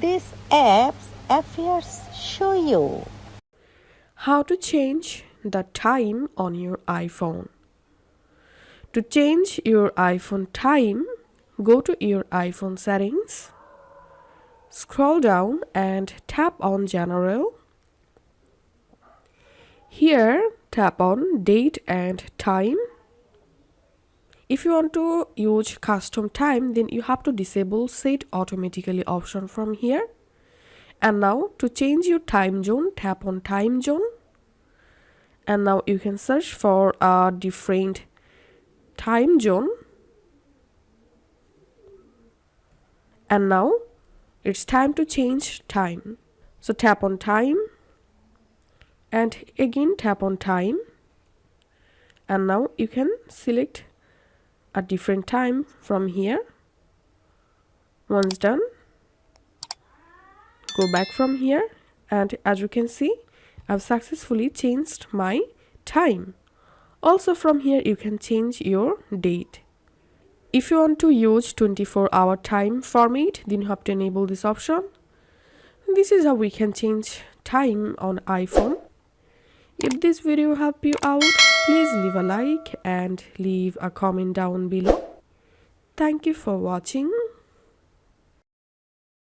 This app's appears show you How to change the time on your iPhone. To change your iPhone time, go to your iPhone settings, scroll down and tap on General. Here, tap on Date and Time. If you want to use custom time, then you have to disable Set Automatically option from here. And now to change your time zone, tap on Time Zone. And now you can search for a different time zone. And now it's time to change time. So tap on Time and again tap on Time. And now you can select a different time from here. Once done, go back from here, and as you can see, I've successfully changed my time. Also from here you can change your date. If you want to use 24-hour time format, then you have to enable this option. This is how we can change time on iPhone. If this video helped you out, please leave a like and leave a comment down below. Thank you for watching.